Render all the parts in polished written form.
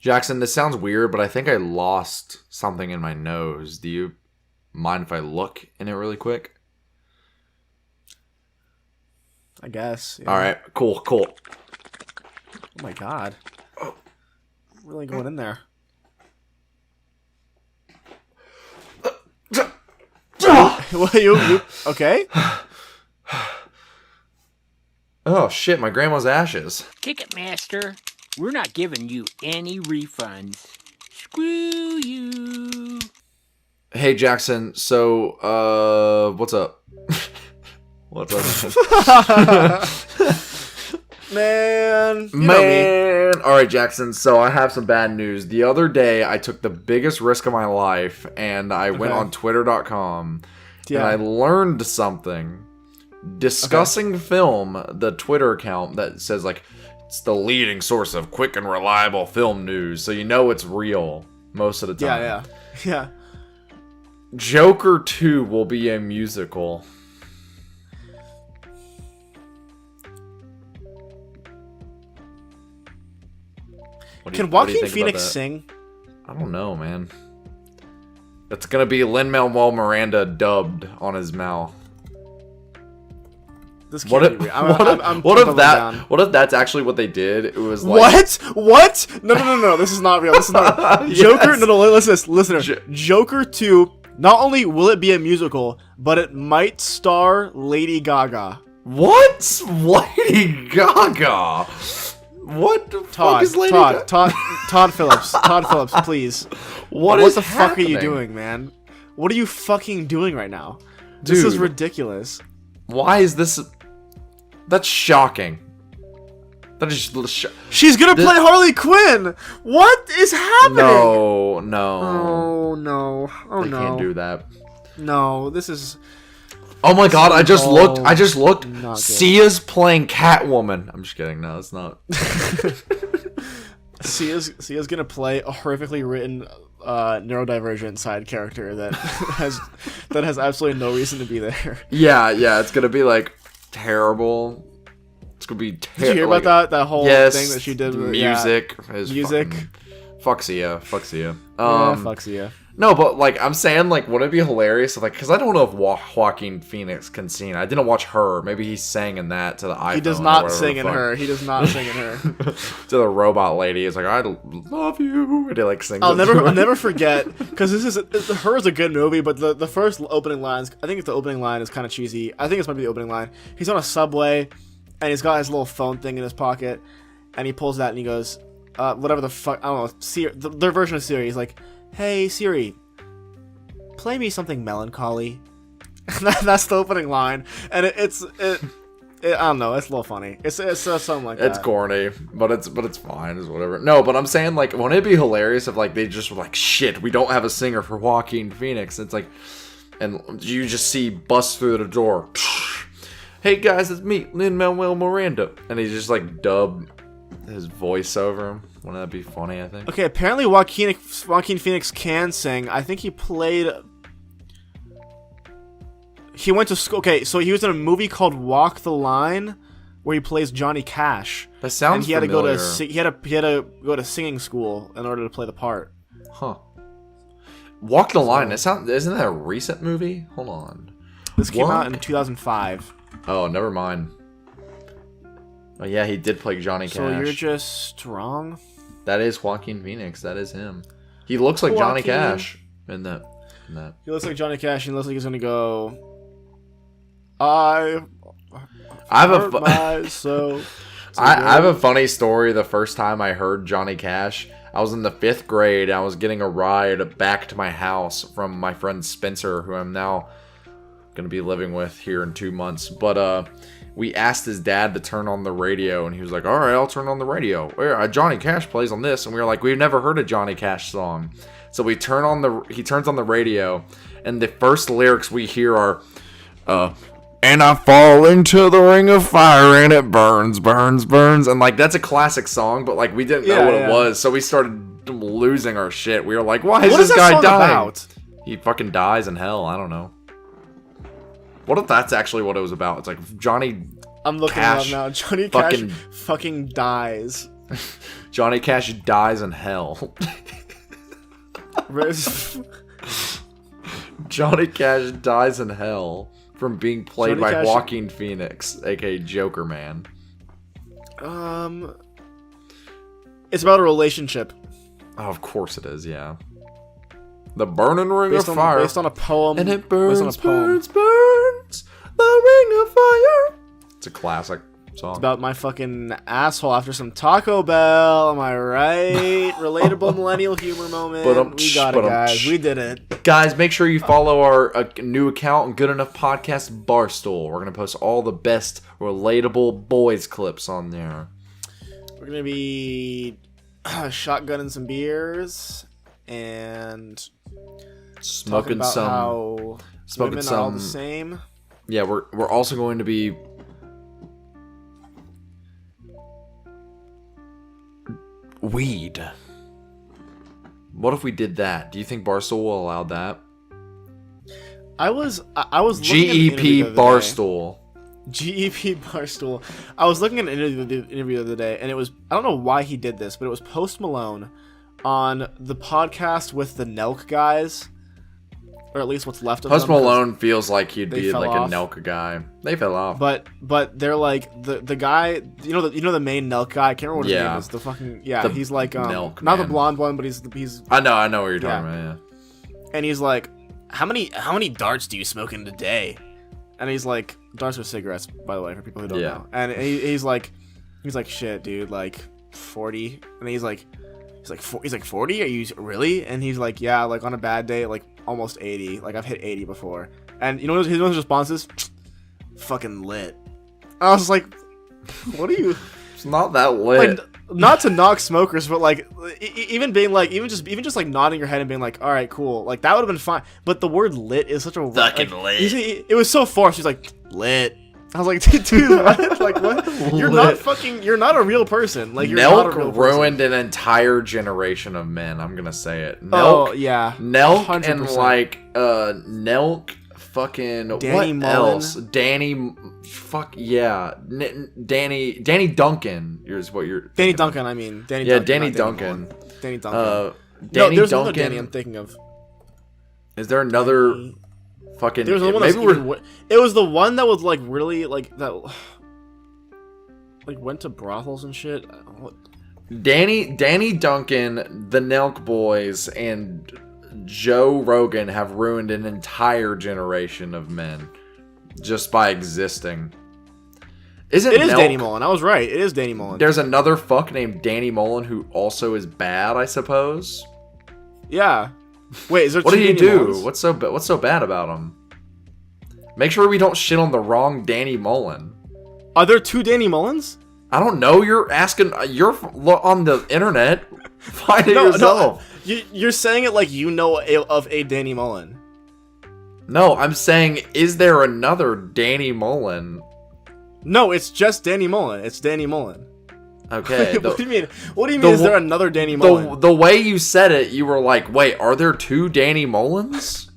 Jackson, this sounds weird, but I think I lost something in my nose. Do you mind if I look in it really quick? I guess. Yeah. All right, cool. Oh my god. Really going in there. What, you okay? Oh shit, my grandma's ashes. Ticketmaster, we're not giving you any refunds. Screw you. Hey Jackson, so what's up? What's up? Man, you know me. All right, Jackson. So I have some bad news. The other day, I took the biggest risk of my life, and I went on Twitter.com, and I learned something. Discussing Film, the Twitter account that says like it's the leading source of quick and reliable film news, so you know it's real most of the time. Yeah. Joker 2 will be a musical. Can Joaquin Phoenix sing? I don't know, man. It's gonna be Lin-Manuel Miranda dubbed on his mouth. This can't be real. What if that's actually what they did? It was like What? No. This is not real. This is not Joker. Yes. No. Listen. Joker 2. Not only will it be a musical, but it might star Lady Gaga. What? Lady Gaga? What the fuck is Lady Gaga? Todd Phillips. Todd Phillips, please. What the fuck are you doing, man? What are you fucking doing right now? Dude, this is ridiculous. Why is this? That's shocking. That is She's gonna play Harley Quinn. What is happening? No. Oh no. They can't do that. No, this is. Oh my god! I just looked. Sia's playing Catwoman. I'm just kidding. No, it's not. Sia's gonna play a horrifically written neurodivergent side character that has absolutely no reason to be there. Yeah. It's gonna be like terrible. It's gonna be terrible. Did you hear about that whole thing that she did? The music. Fuck Sia. Fuck Sia. No, but like I'm saying, like, wouldn't it be hilarious if, like, because I don't know if Joaquin Phoenix can sing. I didn't watch Her. Maybe he's sang in that to the iPhone. He does not sing in Her. He does not sing in Her. To the robot lady, it's like, I love you. And he like sings. I'll never forget, because Her is a good movie, but the first opening lines, I think the opening line is kind of cheesy. I think it's might be the opening line. He's on a subway, and he's got his little phone thing in his pocket, and he pulls that and he goes, whatever the fuck, I don't know, Siri, their version of Siri. He's like, hey Siri, play me something melancholy. That's the opening line, and it's I don't know, it's a little funny. It's something like that. It's corny, but it's fine. It's whatever. No, but I'm saying, like, wouldn't it be hilarious if, like, they just were like, shit, we don't have a singer for Joaquin Phoenix. It's like, and you just see bust through the door. Hey guys, it's me, Lin-Manuel Miranda, and he just like dubbed his voice over him. Wouldn't that be funny? I think. Okay, apparently Joaquin Phoenix can sing. I think he played. He went to school. Okay, so he was in a movie called Walk the Line, where he plays Johnny Cash. That sounds familiar. He had to go to singing school in order to play the part. Huh. Walk the Line. Isn't that a recent movie? Hold on. This came out in 2005. Oh, never mind. Oh yeah, he did play Johnny Cash. So you're just wrong. That is Joaquin Phoenix. That is him. He looks like Johnny Cash in that. He looks like Johnny Cash, and he looks like he's gonna go. I have a funny story. The first time I heard Johnny Cash, I was in the 5th grade. I was getting a ride back to my house from my friend Spencer, who I'm now gonna be living with here in 2 months. But we asked his dad to turn on the radio, and he was like, all right, I'll turn on the radio. Johnny Cash plays on this. And we were like, we've never heard a Johnny Cash song. So he turns on the radio, and the first lyrics we hear are, and I fall into the ring of fire, and it burns, burns, burns. And, like, that's a classic song, but, like, we didn't know what it was. So we started losing our shit. We were like, why is this guy dying? About? He fucking dies in hell. I don't know. What if that's actually what it was about? It's like Johnny I'm looking Cash it up now. Johnny Cash fucking dies. Johnny Cash dies in hell. Johnny Cash dies in hell from being played Johnny by Cash- Joaquin Phoenix, aka Joker Man. It's about a relationship Oh, of course it is, yeah. The burning ring based of on fire. based on a poem. And it based on burns, a poem. burns, burns. The ring of fire. It's a classic song. About my fucking asshole after some Taco Bell. Am I right? Relatable millennial humor moment. We got it, guys. We did it. Guys, make sure you follow our new account, Good Enough Podcast Barstool. We're going to post all the best relatable boys clips on there. We're gonna be shotgunning some beers and talking Smoking about some. how smoking women are all the some- same. Yeah, we're also going to be weed. What if we did that? Do you think Barstool will allow that? I was looking at an interview GEP the other day. Barstool. GEP Barstool. I was looking at an interview the other day, and it was, I don't know why he did this, but it was Post Malone on the podcast with the Nelk guys, or at least what's left of Post them. 'cause- Malone feels like he'd they be fell like off. a Nelka guy. They fell off. But they're like the guy, you know the main Nelk guy. I can't remember what his Yeah. name is. The fucking The he's like Nelk not the man. blonde one, but he's I know what you're talking Yeah. about. Yeah. and he's like, how many darts do you smoke in a day? And he's like, darts are cigarettes, by the way, for people who don't Yeah. know. And he's like, shit, dude, like 40. And he's like 40? Are you really? And he's like, yeah, like on a bad day, like almost 80. Like I've hit 80 before. And you know what his response is? Fucking lit. I was like, what are you? It's not that lit. Like, not to knock smokers, but like even being like even just like nodding your head and being like, all right, cool, like that would have been fine. But the word lit is such a Fucking like, lit. it was so forced. He's like lit. I was like, dude, what? Like what? You're not fucking. You're not a real person. Like you're not a real Nelk person. ruined an entire generation of men. I'm gonna say it. Nelk, Oh yeah. Nelk, and 100%. like Nelk, fucking Danny what Mullen. else? Danny, fuck yeah, Danny Duncan. Here's what you're. Danny thinking of. Duncan. I mean, Danny. Yeah, Duncan, Danny not Duncan. Danny Duncan. No, no, there's Duncan. another Danny I'm thinking of. Is there another fucking? There's another one maybe that's we're. even it was the one that was like really like that. Like went to brothels and shit. What? Danny Duncan, the Nelk Boys, and Joe Rogan have ruined an entire generation of men just by existing. Isn't It is Nelk- Danny Mullen. I was right. It is Danny Mullen. There's another fuck named Danny Mullen who also is bad, I suppose. Yeah. Wait, is there What two did he Danny do? Mullens? What's so bad about him? Make sure we don't shit on the wrong Danny Mullen. Are there two Danny Mullens? I don't know. You're asking. You're on the internet. Find it yourself. You're saying it like you know of a Danny Mullen. No, I'm saying, is there another Danny Mullen? No, it's just Danny Mullen. It's Danny Mullen. Okay. What do you mean? What do you mean? Is there another Danny Mullen? The way you said it, you were like, wait, are there two Danny Mullens?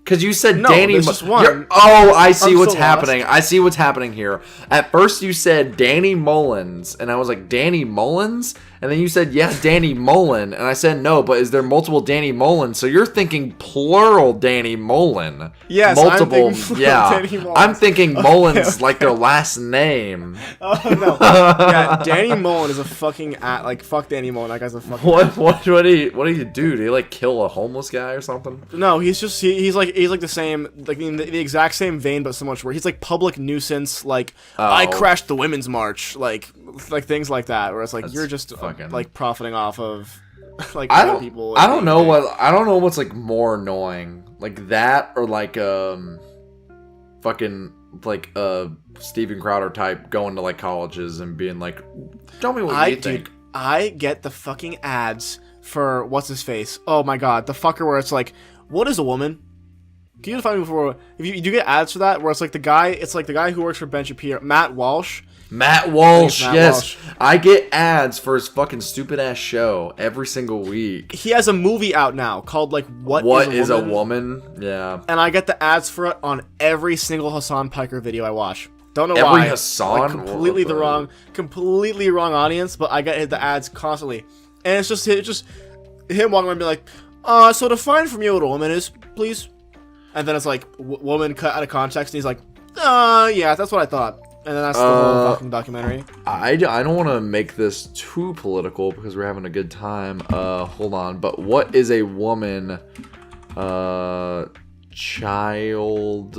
Because you said No, Danny. there's just one. Oh, I see I'm what's so happening. lost. I see what's happening here. At first, you said Danny Mullins, and I was like, Danny Mullins? And then you said, yes, Danny Mullen. And I said, no, but is there multiple Danny Mullins? So you're thinking plural Danny Mullen. Yes, I'm multiple. thinking plural Yeah. Danny Mullins. I'm thinking Mullins okay. like their last name. Oh no! Yeah, Danny Mullen is a fucking like fuck Danny Mullen. That guy's a fucking. What did he do? Did he like kill a homeless guy or something? No, he's just he's like the same like in the exact same vein, but so much worse. He's like public nuisance. Like I Oh. crashed the women's march. Like things like that. Where it's like That's you're just fucking- like profiting off of like I other don't people. I don't know what's like more annoying, like that or like fucking like Steven Crowder type going to like colleges and being like, tell me what you think. I get the fucking ads for what's his face. Oh my god, the fucker where it's like, what is a woman? Can you define me before? If you do get ads for that, where it's like the guy who works for Ben Shapiro, Matt Walsh. Matt Walsh, Matt yes. Walsh. I get ads for his fucking stupid ass show every single week. He has a movie out now called like What Is a Woman? Yeah. And I get the ads for it on every single Hassan Piker video I watch. Don't know Every why. Hassan? Like, completely completely wrong audience. But I get the ads constantly, and it's just him walking around and be like, so define for me what a woman is, please. And then it's like woman cut out of context, and he's like, yeah, that's what I thought. And then that's the whole fucking documentary. I don't want to make this too political because we're having a good time. Hold on. But what is a woman? Child.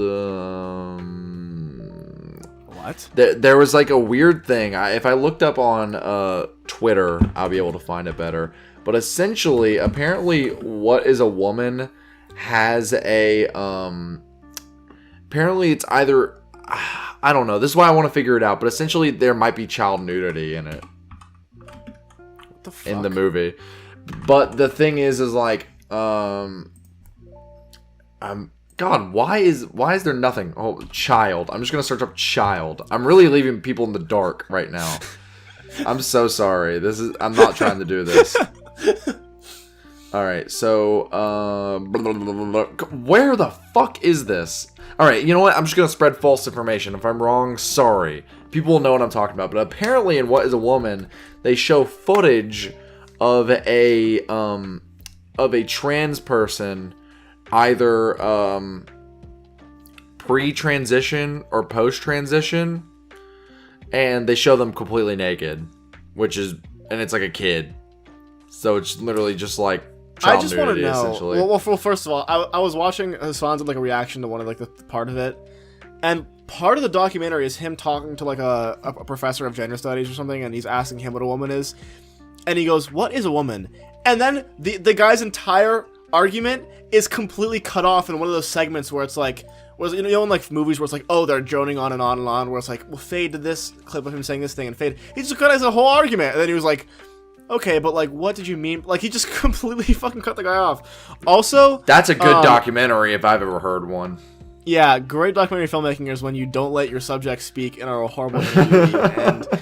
What? There was like a weird thing. If I looked up on Twitter, I'll be able to find it better. But essentially, apparently, what is a woman has a apparently it's either. I don't know. This is why I want to figure it out. But essentially, there might be child nudity in it. What the fuck? In the movie. But the thing is like, God, why is there nothing? Oh, child. I'm just gonna search up child. I'm really leaving people in the dark right now. I'm so sorry. I'm not trying to do this. All right. So, where the fuck is this? Alright, you know what? I'm just going to spread false information. If I'm wrong, sorry. People will know what I'm talking about. But apparently in What is a Woman, they show footage of a trans person either pre-transition or post-transition. And they show them completely naked. And it's like a kid. So it's literally just like I just want to nudity, know. essentially. Well, first of all, I was watching Hassan's like a reaction to one of like the part of it, and part of the documentary is him talking to like a professor of gender studies or something, and he's asking him what a woman is, and he goes, "What is a woman?" And then the guy's entire argument is completely cut off in one of those segments where it's like, you know, in like movies where it's like, oh, they're droning on and on and on, where it's like, well, fade to this clip of him saying this thing and fade. He just cut his whole argument, and then he was like, okay, but like, what did you mean? Like, he just completely fucking cut the guy off. Also, that's a good documentary if I've ever heard one. Yeah, great documentary filmmaking is when you don't let your subject speak and are a horrible interviewee.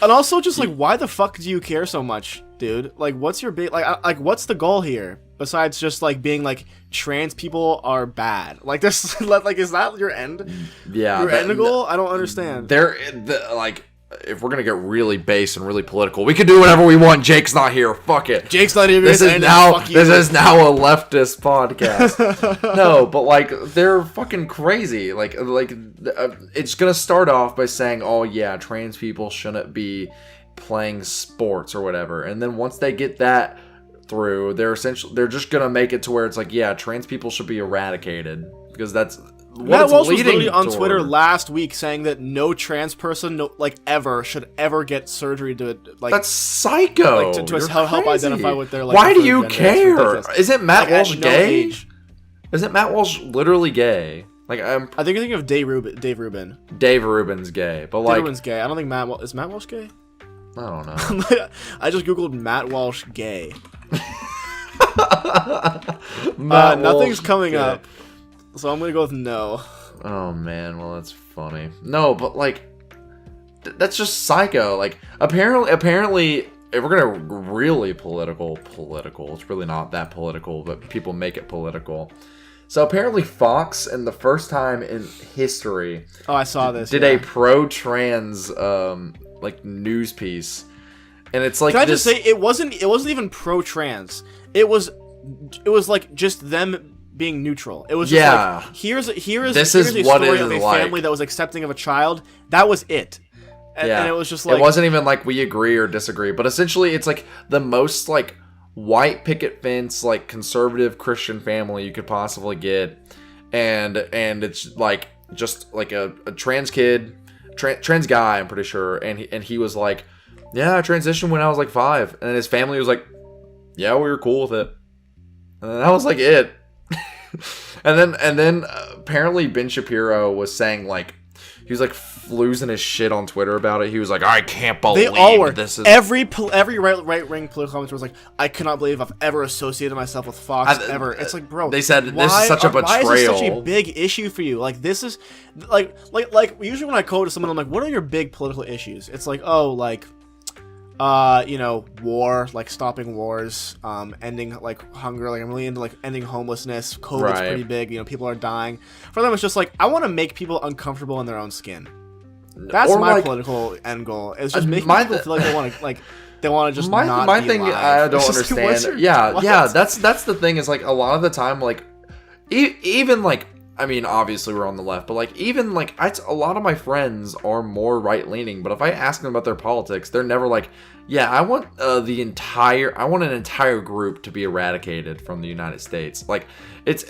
and also, just like, why the fuck do you care so much, dude? Like, what's your like, what's the goal here besides just like being like trans people are bad? Like, this, like, is that your end? Yeah, your end goal? I don't understand. Like, if we're gonna get really base and really political, we can do whatever we want. Jake's not here. Fuck it. Jake's not here. This is now a leftist podcast. No, but like, they're fucking crazy. Like it's gonna start off by saying, "Oh yeah, trans people shouldn't be playing sports or whatever," and then once they get that through, they're just gonna make it to where it's like, "Yeah, trans people should be eradicated," because that's. Matt Walsh was literally on Twitter last week saying that no trans person, ever should ever get surgery to like. That's psycho. Like, to help identify with their. Like, why do you care? Isn't Matt Walsh gay? Age. Isn't Matt Walsh literally gay? Like I think you're thinking of Dave Rubin. Dave Rubin's gay, but like Dave Rubin's gay. I don't think is Matt Walsh gay? I don't know. I just googled Matt Walsh gay. Walsh Nothing's coming gay. up. So I'm gonna go with no. Oh man, well that's funny. No, but like, that's just psycho. Like, apparently, if we're gonna really political, it's really not that political, but people make it political. So apparently, Fox, in the first time in history, I saw this. Did a pro-trans like news piece, and it's like. Can I just say it wasn't even pro-trans. It was like just them being neutral. It was just like here's a story of a family that was accepting of a child. That was it. And it was just like it wasn't even like we agree or disagree, but essentially it's like the most like white picket fence like conservative Christian family you could possibly get, and it's like just like a trans kid, trans guy, I'm pretty sure, and he was like, yeah, I transitioned when I was like 5, and his family was like, yeah, we were cool with it, and that was like it. and then apparently Ben Shapiro was saying like he was like losing his shit on Twitter about it. He was like, I can't believe they all were. This is every right wing political commenter was like, I cannot believe I've ever associated myself with Fox ever. It's like, bro, they said this is such a betrayal. Why is this such a big issue for you? Like, this is like usually when I go to someone, I'm like, what are your big political issues? It's like, oh, like war, like stopping wars, ending like hunger, like I'm really into like ending homelessness. COVID's pretty big, people are dying. For them, it's just like, I want to make people uncomfortable in their own skin. That's or my like, political end goal. It's just making my people th- feel like they want to just my not be thing alive. I don't It's just like, what's understand. your- Yeah, what? yeah. That's the thing is like a lot of the time like even like I mean obviously we're on the left, but like even like a lot of my friends are more right leaning. But if I ask them about their politics, they're never like, yeah, I want an entire group to be eradicated from the United States. Like it's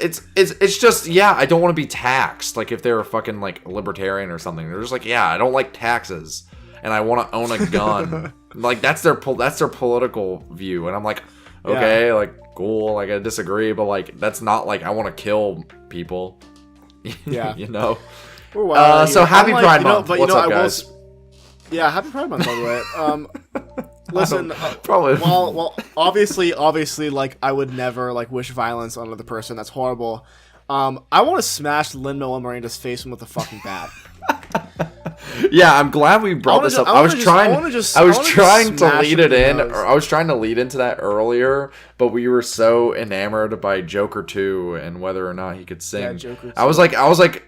just yeah, I don't want to be taxed. Like if they're a fucking like libertarian or something, they're just like yeah, I don't like taxes and I want to own a gun. Like that's their political view, and I'm like, okay, like cool, like I disagree, but like that's not like I want to kill people. Yeah. You know. We're wild So here. happy I'm Pride like, Month. But What's up, I will guys? Yeah, happy Pride Month, by the way. Listen, Probably. well, obviously, like I would never like wish violence on another person. That's horrible. I want to smash Lin-Manuel Miranda's face with a fucking bat. Yeah, I'm glad we brought this up. I was trying to lead it in, or I was trying to lead into that earlier, but we were so enamored by Joker 2 and whether or not he could sing. Yeah, Joker 2. I was like,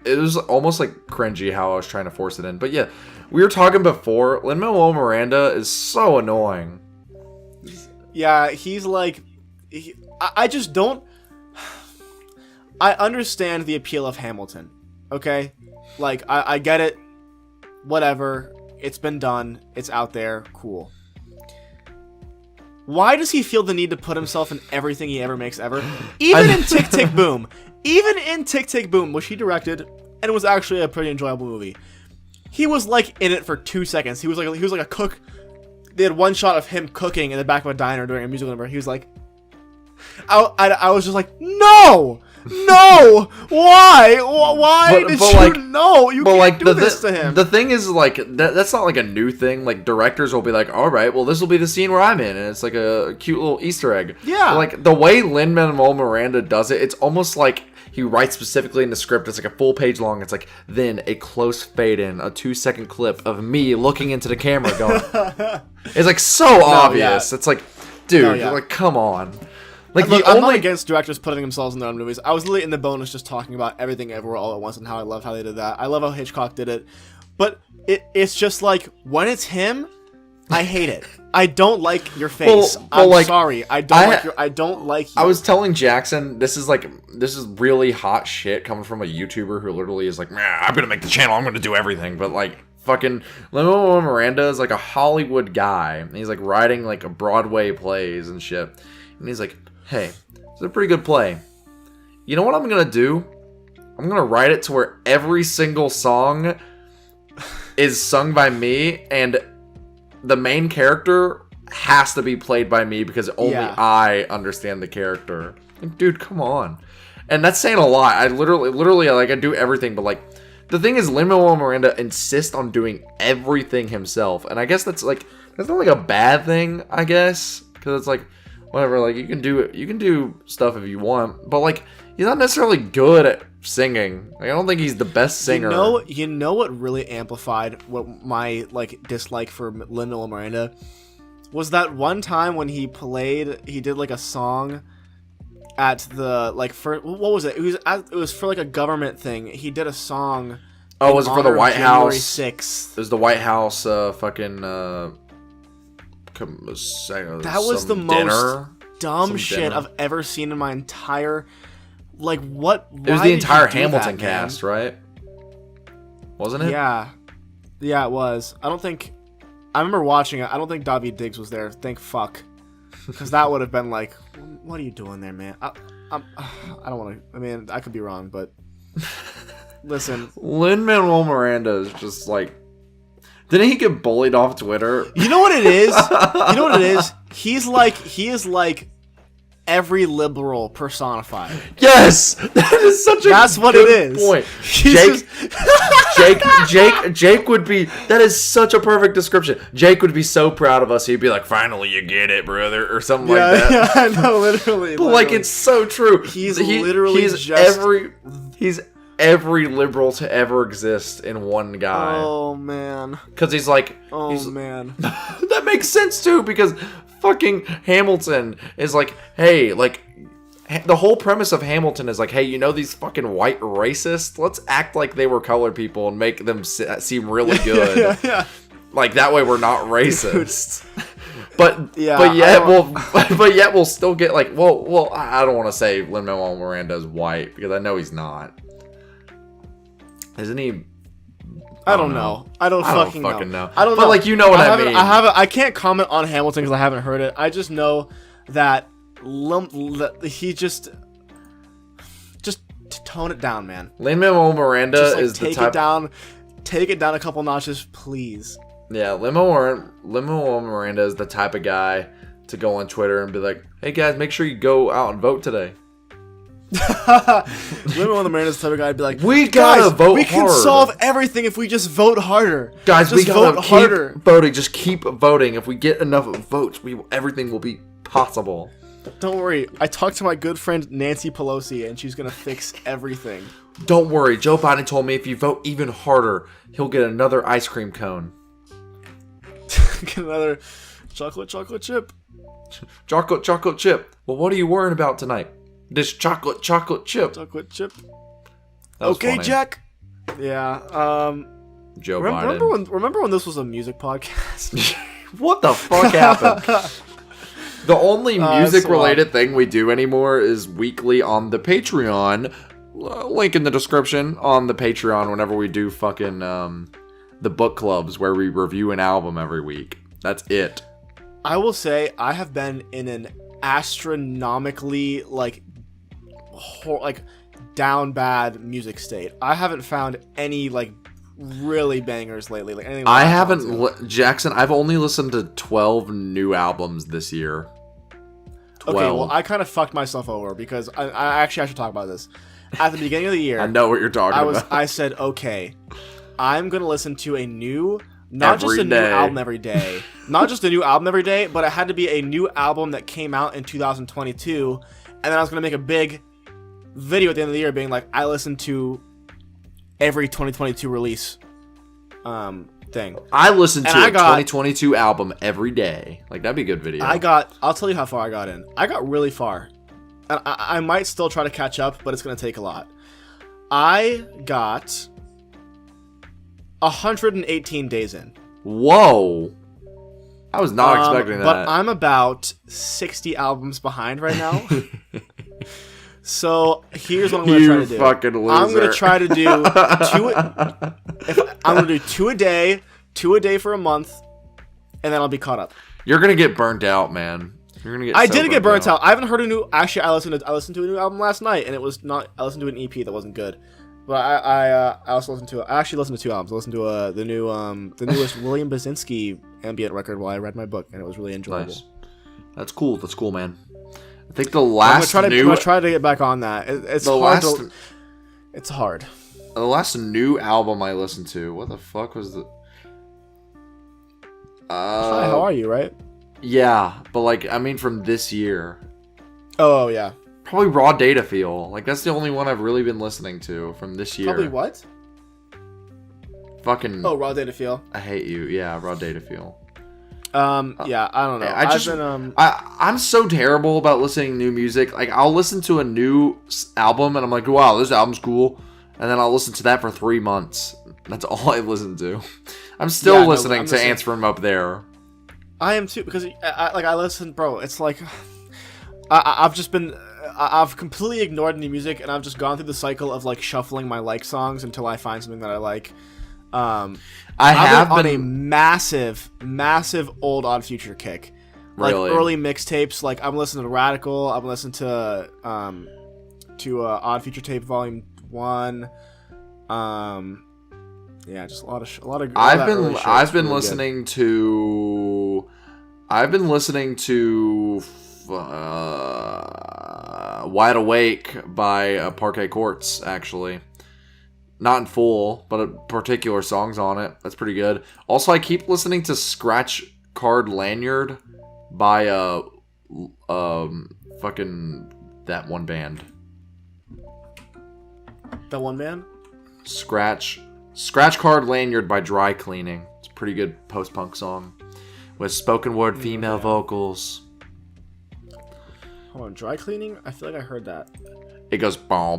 it was almost like cringy how I was trying to force it in. But yeah, we were talking before. Lin-Manuel Miranda is so annoying. Yeah, he's like, I just don't. I understand the appeal of Hamilton. Okay, like I get it. Whatever, it's been done. It's out there. Cool. Why does he feel the need to put himself in everything he ever makes ever? Even in Tick Tick Boom. Even in Tick Tick Boom, which he directed, and it was actually a pretty enjoyable movie. He was like in it for 2 seconds. He was like a cook. They had one shot of him cooking in the back of a diner during a musical number. He was like, I was just like, no, why did you like, know you but can't like do this to him? The thing is like that's not like a new thing. Like directors will be like, all right, well this will be the scene where I'm in, and it's like a cute little Easter egg. Yeah. But, like the way Lin-Manuel Miranda does it, it's almost like he writes specifically in the script. It's like a full page long. It's like then a close fade in, a 2-second clip of me looking into the camera going. It's like so obvious. Yeah. It's like, dude, No, yeah. like come on. Like Look, the I'm not only against directors putting themselves in their own movies. I was literally in the bonus just talking about everything everywhere all at once and how I love how they did that. I love how Hitchcock did it. But it's just like when it's him, I hate it. I don't like your face. I'm like, sorry. I don't like you. I was telling Jackson, this is really hot shit coming from a YouTuber who literally is like, man, I'm gonna make the channel, I'm gonna do everything. But like fucking Lin-Manuel Miranda is like a Hollywood guy. And he's like writing like Broadway plays and shit. And he's like, hey, it's a pretty good play. You know what I'm gonna do? I'm gonna write it to where every single song is sung by me, and the main character has to be played by me because only I understand the character. Like, dude, come on. And that's saying a lot. I literally like I do everything, but like the thing is Lin-Manuel Miranda insists on doing everything himself, and I guess that's not like a bad thing, I guess, because it's like whatever, like you can do stuff if you want, but like he's not necessarily good at singing. Like I don't think he's the best singer. You know what really amplified what my like dislike for Lin-Manuel Miranda was that one time when he did like a song at the like for what was it? It was for like a government thing. He did a song. Oh, was it for the White House? January 6th. It was the White House fucking that was the most dumb shit I've ever seen in my entire like what it was the entire Hamilton cast, right? Wasn't it? Yeah it was. I remember watching it. I don't think Daveed Diggs was there, thank fuck, because that would have been like, what are you doing there, man? I don't want to, I mean, I could be wrong, but listen, Lin-Manuel Miranda is just like, didn't he get bullied off Twitter? You know what it is? He is like every liberal personified. Yes, that is such a That's what good it is. point. Jake would be. That is such a perfect description. Jake would be so proud of us. He'd be like, "Finally, you get it, brother," or something like that. Yeah, I know, literally. But like, it's so true. He's every liberal to ever exist in one guy. Oh man. Because he's like, man. That makes sense too, because fucking Hamilton is like, hey, the whole premise of Hamilton is like, hey, you know these fucking white racists? Let's act like they were colored people and make them seem really good. Yeah. Like that way we're not racist. but Yeah, but yet we'll still get like, well, I don't want to say Lin-Manuel Miranda is white because I know he's not. Isn't he? I don't know. I don't fucking know. I don't know. But like, you know what I mean. I can't comment on Hamilton because I haven't heard it. I just know that he just tone it down, man. Lin-Manuel Miranda Just, like, is the type. Take it down a couple notches, please. Yeah, Lin-Manuel Miranda is the type of guy to go on Twitter and be like, "Hey guys, make sure you go out and vote today." Lin-Manuel Miranda's the type of guy to be like, "We gotta vote We can hard. solve everything if we just vote harder. Guys, just we gotta vote keep harder. voting. Just keep voting. If we get enough votes, everything will be possible." Don't worry. I talked to my good friend Nancy Pelosi, and she's gonna fix everything. Don't worry. Joe Biden told me if you vote even harder, he'll get another ice cream cone. Get another chocolate chip. Chocolate chip. Well, what are you worrying about tonight? This chocolate chip. Chocolate chip. That was Okay, funny. Jack. Yeah. Joe Biden. Remember when this was a music podcast? What the fuck happened? The only music-related thing we do anymore is weekly on the Patreon. Link in the description on the Patreon whenever we do fucking the book clubs where we review an album every week. That's it. I will say I have been in an astronomically down bad music state. I haven't found any really bangers lately. Like anything I haven't, Jackson. I've only listened to 12 new albums this year. 12. Okay, well, I kind of fucked myself over because I should talk about this. At the beginning of the year, I know what you're talking about. I said, okay, I'm gonna listen to a new, not Every just a day. new album every day, not just a new album every day, but it had to be a new album that came out in 2022, and then I was gonna make a big video at the end of the year being like, I listened to every 2022 release thing. I listen to And I a got- 2022 album every day. Like, that'd be a good video. I'll tell you how far I got in. I got really far. And I might still try to catch up, but it's going to take a lot. I got 118 days in. Whoa. I was not expecting that. But I'm about 60 albums behind right now. So here's what I'm going to try to do. You fucking loser. I'm going to try to do I'm going to do two a day for a month, and then I'll be caught up. You're going to get burnt out, man. You're gonna get I so did get burnt out. I haven't heard a new. Actually, I listened to a new album last night, and it was not. I listened to an EP that wasn't good, but I also listened to. I actually listened to two albums. I listened to the newest William Basinski ambient record while I read my book, and it was really enjoyable. Nice. That's cool. That's cool, man. I think the last I'm gonna try to get back on that. It's hard. It's hard. The last new album I listened to. What the fuck was the? Hi, how are you? Right? Yeah, but from this year. Oh yeah. Probably Raw Data Feel. That's the only one I've really been listening to from this year. Probably what? Fucking. Oh, Raw Data Feel. I hate you. Yeah, Raw Data Feel. Yeah, I don't know. I've been, I'm so terrible about listening to new music. I'll listen to a new album and I'm like, wow, this album's cool. And then I'll listen to that for 3 months. That's all I listen to. I'm still listening to Ants From Up There. I am too, because I listen, bro. It's like I've completely ignored new music, and I've just gone through the cycle of shuffling my songs until I find something that I like. I've been on a massive old Odd Future kick. Really? Early mixtapes. I'm listening to Radical. I'm listening to Odd Future Tape Volume 1. Yeah, just a lot of. I've been listening to Wide Awake by Parquet Courts, actually. Not in full, but particular songs on it. That's pretty good. Also, I keep listening to Scratch Card Lanyard by fucking that one band. That one band? Scratch Card Lanyard by Dry Cleaning. It's a pretty good post-punk song with spoken word female vocals. Hold on, dry cleaning? I feel like I heard that. It goes. I I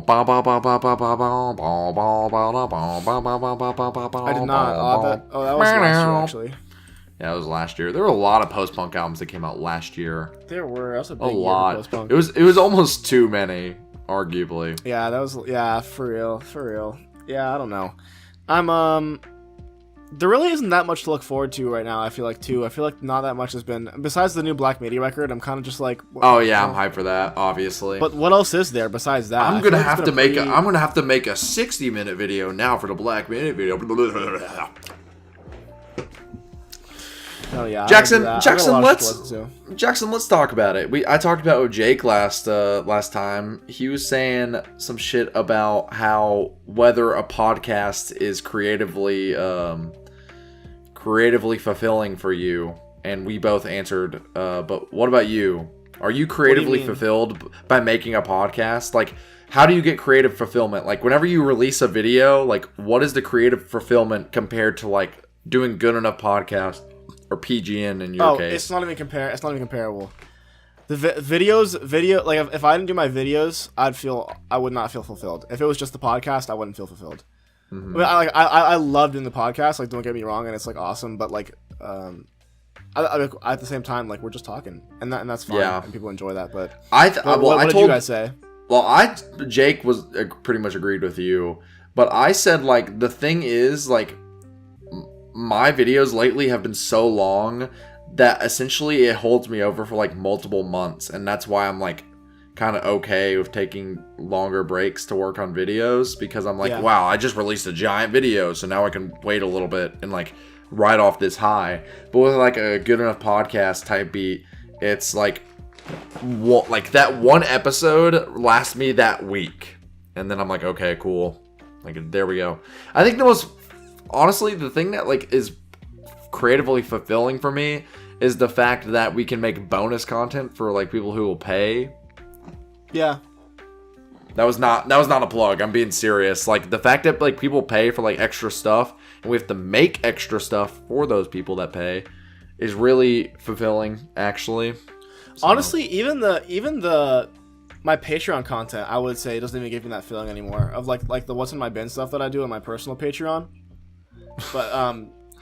did not. That was last year, actually. Yeah, it was last year. There were a lot of post-punk albums that came out last year. There were. That was a A big year for lot. post-punk. It was almost too many, arguably. Yeah, that was. Yeah, for real. Yeah, I don't know. There really isn't that much to look forward to right now. I feel like not that much has been besides the new Black Midi record. I'm kind of just like, Oh yeah, I'm hyped for that. Obviously, But what else is there besides that? I'm I feel gonna like it's have been to a make. pretty- I'm gonna have to make a 60-minute video now for the Black Minute video. Oh yeah, Jackson, I Jackson, got a lot of shit let's- to listen to. Jackson, let's talk about it. I talked about it with Jake last time. He was saying some shit about how whether a podcast is creatively fulfilling for you, and we both answered. But what about you? Are you creatively mean? fulfilled by making a podcast? Like, how do you get creative fulfillment? Like, whenever you release a video, like, what is the creative fulfillment compared to like doing good enough podcast or PGN in your case? It's not even comparable. The video like if I didn't do my videos, I would not feel fulfilled. If it was just the podcast, I wouldn't feel fulfilled. I mean, I love doing the podcast. Like, don't get me wrong, and it's like awesome. But like, at the same time, like we're just talking, and that's fine, Yeah. and people enjoy that. But What what did you guys say? Well, Jake was pretty much agreed with you, but I said like the thing is like my videos lately have been so long that essentially it holds me over for like multiple months, and that's why I'm like kind of okay with taking longer breaks to work on videos, because I'm like, Yeah. wow, I just released a giant video, so now I can wait a little bit and like ride off this high. But with like a good enough podcast type beat, it's like like that one episode lasts me that week, and then I'm like, okay, cool, like there we go. I think honestly, the thing that like is creatively fulfilling for me is the fact that we can make bonus content for like people who will pay. Yeah, That was not a plug. I'm being serious. Like the fact that like people pay for like extra stuff, and we have to make extra stuff for those people that pay, is really fulfilling. Actually, So- honestly, even the my Patreon content, I would say, doesn't even give me that feeling anymore. Of like the what's in my bin stuff that I do on my personal Patreon. But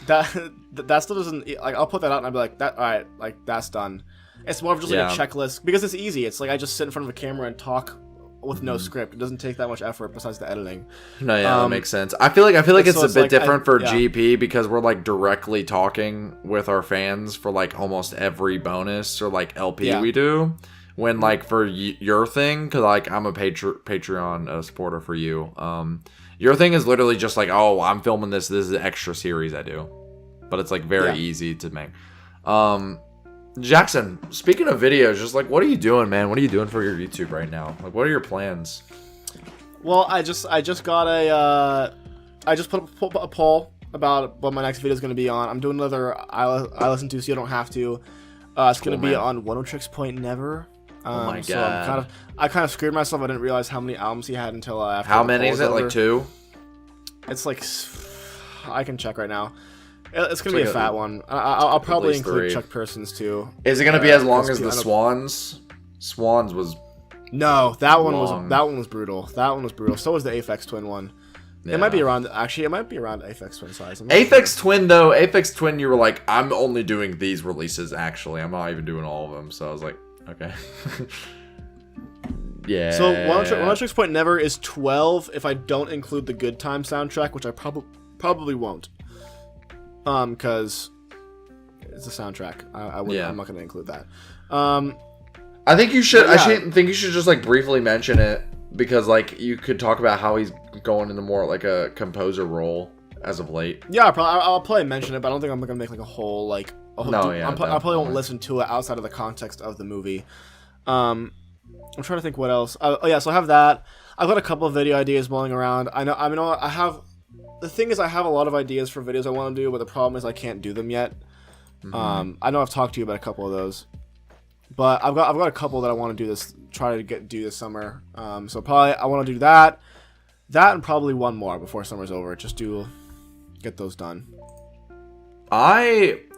that still doesn't, like, I'll put that out and I'll be like, that, all right, like that's done. It's more of just like Yeah. a checklist because it's easy. It's like I just sit in front of a camera and talk with no script. It doesn't take that much effort besides the editing. No, yeah, that makes sense. I feel like it's so a it's bit like, different for yeah. GP because we're like directly talking with our fans for like almost every bonus or like LP Yeah. we do. When like for your thing, because like I'm a Patreon supporter for you. Your thing is literally just like, oh, I'm filming this. This is an extra series I do, but it's like very Yeah. easy to make. Jackson, speaking of videos, just like, what are you doing, man? What are you doing for your YouTube right now? Like, what are your plans? Well, I just got I just put a poll about what my next video is going to be on. I'm doing another I listen to so you don't have to. It's going to be man. on One Tricks Point Never. Oh my So God. I kind of screwed myself. I didn't realize how many albums he had until after. How the many poll is was it? Like over. 2? It's like I can check right now. It's gonna be like a fat one. I'll probably least include 3. Chuck Persons too. Is it gonna be as long because as the I know- Swans? Swans was No, that one Long. was brutal. That one was brutal. So was the Aphex Twin one. yeah. It might be around. Actually, it might be around Aphex Twin size. I'm not Aphex Twin though. Aphex Twin, you were like, I'm only doing these releases. Actually, I'm not even doing all of them. So I was like, okay. Yeah. So One Tricks Point Never is 12 if I don't include the Good Time soundtrack, which I probably won't. Because it's a soundtrack. I wouldn't. Yeah. I'm not going to include that. I think you should. But yeah. I think you should just like briefly mention it because like you could talk about how he's going into more like a composer role as of late. Yeah, I'll probably mention it, but I don't think I'm going to make like a whole like. No, yeah, I probably definitely. won't listen to it outside of the context of the movie. I'm trying to think what else. Oh yeah, so I have that. I've got a couple of video ideas blowing around. I have. The thing is, I have a lot of ideas for videos I want to do, but the problem is I can't do them yet. Mm-hmm. I know I've talked to you about a couple of those, but I've got a couple that I want to do this summer. So probably I want to do that, and probably one more before summer's over. Just get those done.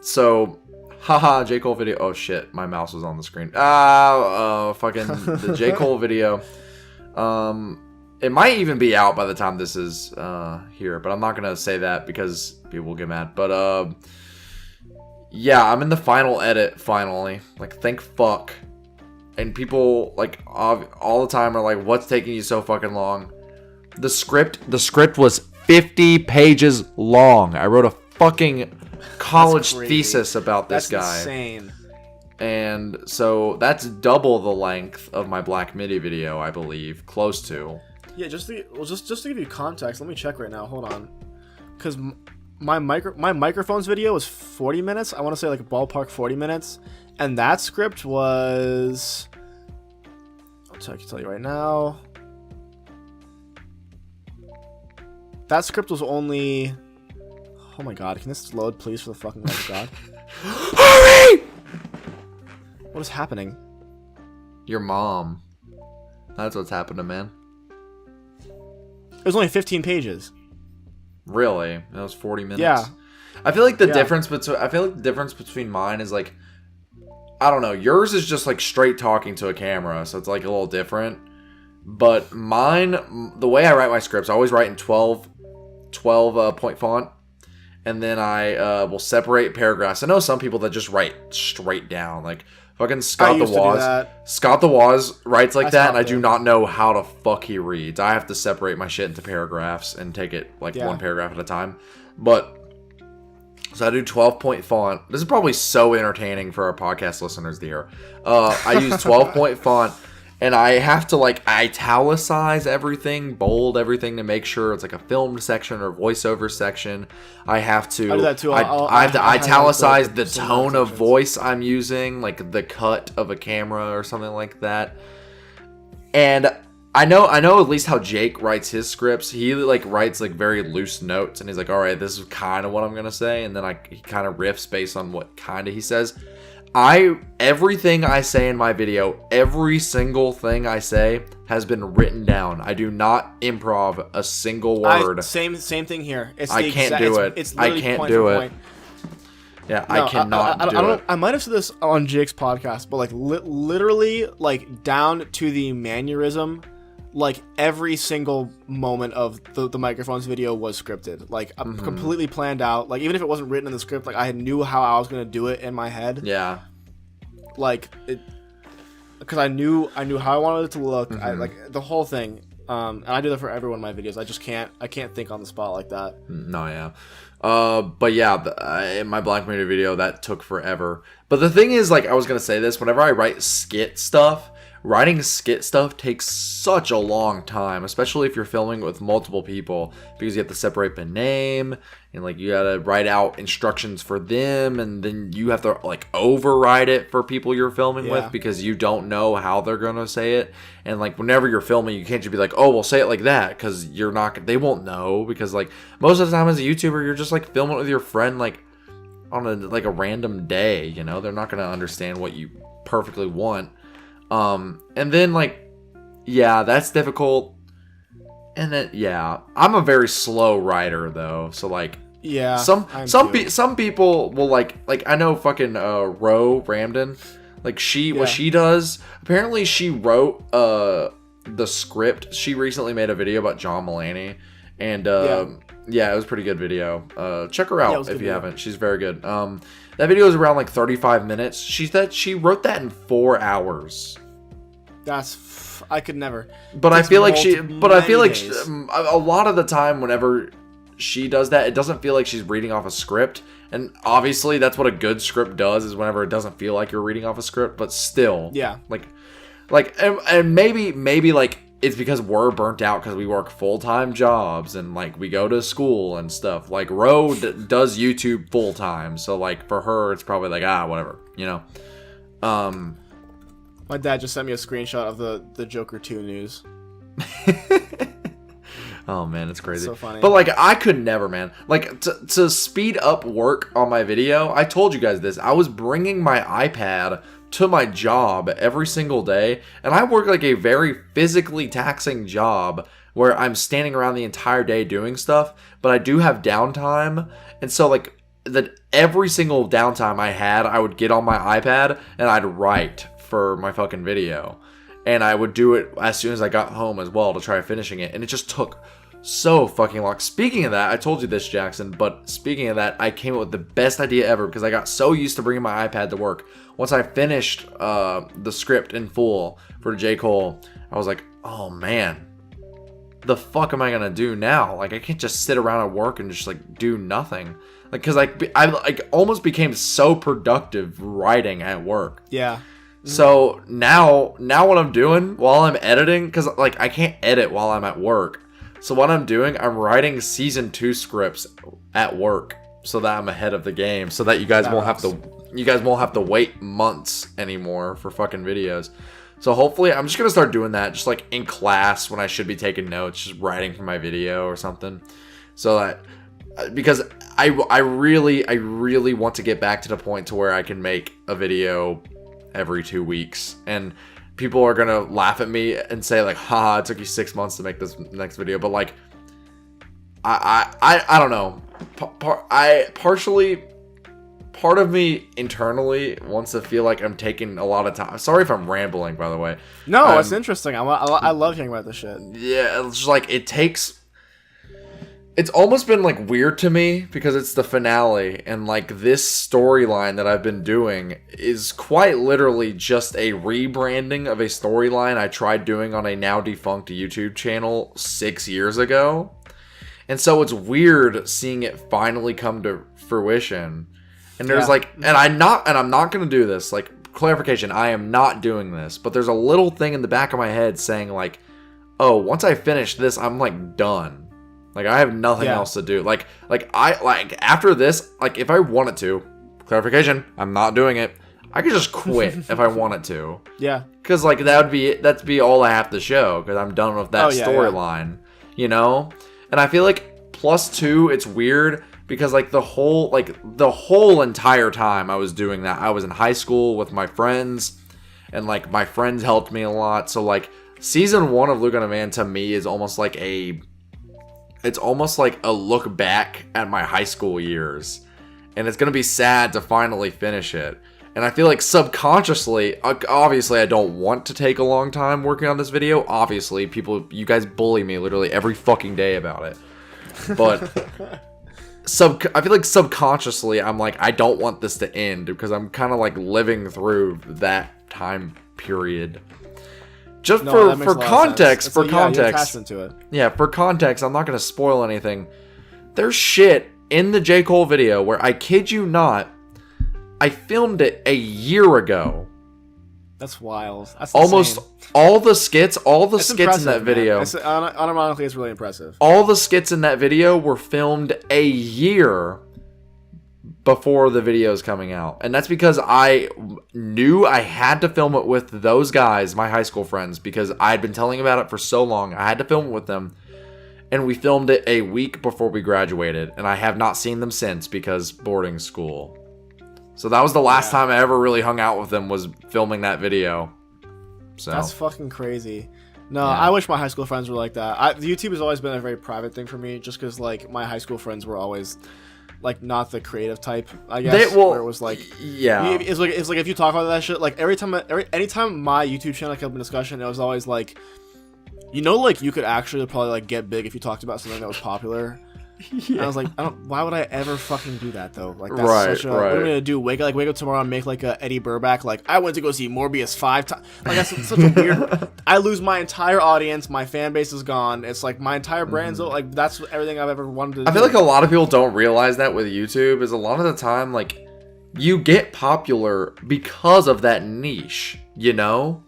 So Haha, J. Cole video. Oh shit, my mouse was on the screen. Fucking the J. Cole video. It might even be out by the time this is here, but I'm not gonna say that because people will get mad. But yeah, I'm in the final edit finally. Like, thank fuck. And people like all the time are like, "What's taking you so fucking long?" The script was 50 pages long. I wrote a fucking college thesis about this guy. That's insane. And so that's double the length of my Black Midi video, I believe, close to. Yeah, just to give you context, let me check right now. Hold on, because my microphones video was 40 minutes. I want to say like a ballpark 40 minutes, and that script was. I can tell you right now. That script was only. Oh my god! Can this load, please, for the fucking love of God? Hurry! What is happening? Your mom. That's what's happening, man. It was only 15 pages. Really? That was 40 minutes. Yeah. I feel like the difference between mine is like, I don't know. Yours is just like straight talking to a camera, so it's like a little different. But mine, the way I write my scripts, I always write in 12 point font, and then I will separate paragraphs. I know some people that just write straight down, like fucking Scott the Woz. Scott the Woz writes like that, and I do not know how the fuck he reads. I have to separate my shit into paragraphs and take it like one paragraph at a time. But so I do 12-point font. This is probably so entertaining for our podcast listeners to hear. I use 12-point font, and I have to like italicize everything, bold everything to make sure it's like a filmed section or voiceover section. I have to. I do that too. I have to italicize the tone of voice I'm using, like the cut of a camera or something like that. And I know at least how Jake writes his scripts. He like writes like very loose notes, and he's like, "All right, this is kind of what I'm gonna say," and then he kind of riffs based on what kind of he says. Everything I say in my video, every single thing I say has been written down. I do not improv a single word. Same thing here. I can't do it. I can't do it. Yeah, no, I cannot do it. I might have said this on Jake's podcast, but like literally, like down to the mannerism, like every single moment of the microphones video was scripted. Like completely planned out. Like even if it wasn't written in the script, like I knew how I was gonna do it in my head. Yeah. Like it, because I knew how I wanted it to look. I like the whole thing. And I do that for every one of my videos. I can't think on the spot like that. No, yeah. But yeah, in my Black Mirror video, that took forever. But the thing is, like, I was gonna say this, whenever I write skit stuff, writing skit stuff takes such a long time, especially if you're filming with multiple people, because you have to separate the name, and like you gotta write out instructions for them, and then you have to like override it for people you're filming with, because you don't know how they're gonna say it. And like whenever you're filming, you can't just be like, oh, we'll say it like that, because they won't know, because like most of the time as a YouTuber, you're just like filming with your friend like on a random day, you know. They're not gonna understand what you perfectly want. And then like, yeah, that's difficult. And then, yeah, I'm a very slow writer though. So like, yeah, some people will like I know fucking, Ro Ramden, like what she does, apparently she wrote, the script. She recently made a video about John Mulaney, and, yeah, it was a pretty good video. Check her out if you haven't. She's very good. That video is around like 35 minutes. She wrote that in 4 hours. I could never. But I feel like a lot of the time whenever she does that, it doesn't feel like she's reading off a script. And obviously that's what a good script does, is whenever it doesn't feel like you're reading off a script, but still. Yeah. And maybe like it's because we're burnt out because we work full-time jobs and like we go to school and stuff. Like Ro does YouTube full-time, so like for her it's probably like whatever, you know. My dad just sent me a screenshot of the Joker 2 news. Oh man, it's crazy. So funny. But like I could never, man. Like to speed up work on my video, I told you guys this. I was bringing my iPad to my job every single day, and I work like a very physically taxing job where I'm standing around the entire day doing stuff, but I do have downtime. And so like that every single downtime I had, I would get on my iPad and I'd write for my fucking video. And I would do it as soon as I got home as well to try finishing it. And it just took so fucking long. Speaking of that, I told you this, Jackson, but speaking of that, I came up with the best idea ever because I got so used to bringing my iPad to work. Once I finished the script in full for J. Cole, I was like, oh man, the fuck am I gonna do now? Like, I can't just sit around at work and just like do nothing. Like, cause I like almost became so productive writing at work. Yeah. So now what I'm doing while I'm editing, because like I can't edit while I'm at work. So what I'm doing, I'm writing season 2 scripts at work so that I'm ahead of the game, so that you guys won't have to wait months anymore for fucking videos. So hopefully I'm just gonna start doing that, just like in class when I should be taking notes, just writing for my video or something. So that because I really want to get back to the point to where I can make a video every 2 weeks, and people are gonna laugh at me and say like, haha, it took you 6 months to make this next video, but like I don't know, part of me internally wants to feel like I'm taking a lot of time. Sorry if I'm rambling, by the way. No, it's interesting. I love hearing about this shit. Yeah, it's just like it's almost been like weird to me because it's the finale, and like this storyline that I've been doing is quite literally just a rebranding of a storyline I tried doing on a now defunct YouTube channel 6 years ago. And so it's weird seeing it finally come to fruition. And there's and I'm not going to do this. Like, clarification, I am not doing this, but there's a little thing in the back of my head saying like, oh, once I finish this, I'm like done. Like, I have nothing else to do. Like after this, like, if I wanted to, clarification, I'm not doing it. I could just quit if I wanted to. Yeah. Because, like, that'd be all I have to show, because I'm done with that storyline, you know? And I feel like +2, it's weird, because, like, the whole entire time I was doing that, I was in high school with my friends, and, like, my friends helped me a lot. So, like, season 1 of Luke and a Man to me is almost like it's almost like a look back at my high school years. And it's going to be sad to finally finish it. And I feel like subconsciously, obviously I don't want to take a long time working on this video. Obviously, you guys bully me literally every fucking day about it. But I feel like subconsciously I'm like, I don't want this to end, because I'm kind of like living through that time period. Just for context, for context. Yeah, for context, I'm not going to spoil anything. There's shit in the J. Cole video where, I kid you not, I filmed it a year ago. That's wild. That's almost insane. All the skits in that video. Unironically, it's really impressive. All the skits in that video were filmed a year before the video's coming out. And that's because I knew I had to film it with those guys, my high school friends, because I'd been telling about it for so long. I had to film it with them. And we filmed it a week before we graduated. And I have not seen them since, because boarding school. So that was the last time I ever really hung out with them, was filming that video. So that's fucking crazy. No, I wish my high school friends were like that. YouTube has always been a very private thing for me, just because like my high school friends were always like not the creative type, I guess. Where it was like, it's like if you talk about that shit, like anytime my YouTube channel came up in discussion, it was always like, you know, like you could actually probably like get big if you talked about something that was popular. And I was like, why would I ever fucking do that though? Like, that's such a, what am I gonna do? Wake up tomorrow and make like a Eddie Burback, like, I went to go see Morbius 5 times. Like, that's such a weird. I lose my entire audience, my fan base is gone. It's like my entire brand's like, that's everything I've ever wanted to do. I feel like a lot of people don't realize that with YouTube, is a lot of the time, like, you get popular because of that niche, you know?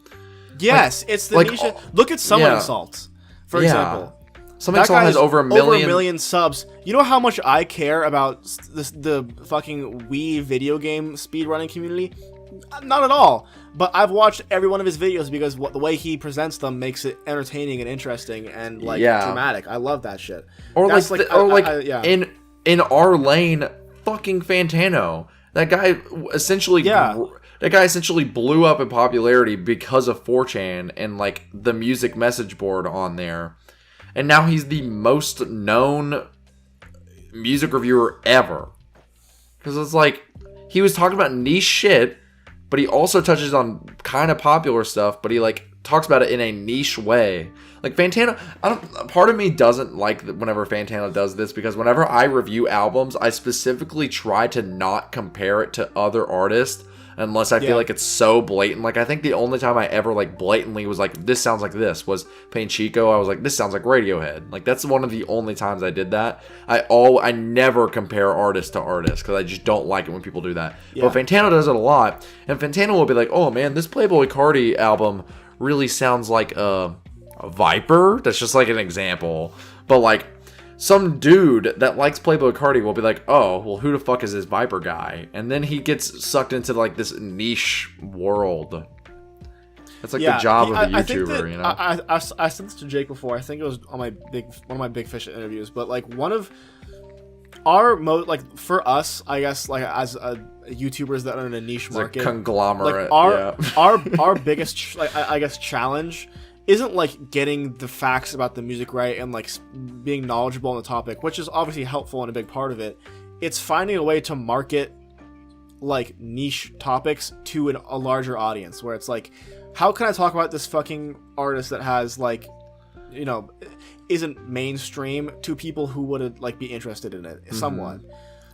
Yes, like, it's the niche. Look at Someone Assaults, for example. Something has over a million subs. You know how much I care about the fucking Wii video game speedrunning community? Not at all. But I've watched every one of his videos because the way he presents them makes it entertaining and interesting and like dramatic. I love that shit. Or in our lane, fucking Fantano. That guy essentially blew up in popularity because of 4chan and like the music message board on there. And now he's the most known music reviewer ever. Because it's like, he was talking about niche shit, but he also touches on kind of popular stuff, but he like talks about it in a niche way. Like Fantano, part of me doesn't like whenever Fantano does this, because whenever I review albums, I specifically try to not compare it to other artists unless I feel like it's so blatant. Like, I think the only time I ever like blatantly was like, this sounds like this, was Pain Chico. I was like, this sounds like Radiohead. Like, that's one of the only times I did that. I never compare artist to artist, because I just don't like it when people do that. But Fantano does it a lot, and Fantano will be like, oh man, this Playboi Carti album really sounds like a Viper. That's just like an example. But like, some dude that likes Playboi Carti will be like, oh, well, who the fuck is this Viper guy? And then he gets sucked into like this niche world. That's like the job of a YouTuber, you know? I said this to Jake before. I think it was on one of my Big Fish interviews. But like, one of our for us, I guess, like as YouTubers that are in a niche market, a conglomerate. Like our biggest I guess challenge isn't like getting the facts about the music right and like being knowledgeable on the topic, which is obviously helpful and a big part of it. It's finding a way to market like niche topics to a larger audience, where it's like, how can I talk about this fucking artist that has like, you know, isn't mainstream to people who would like be interested in it somewhat.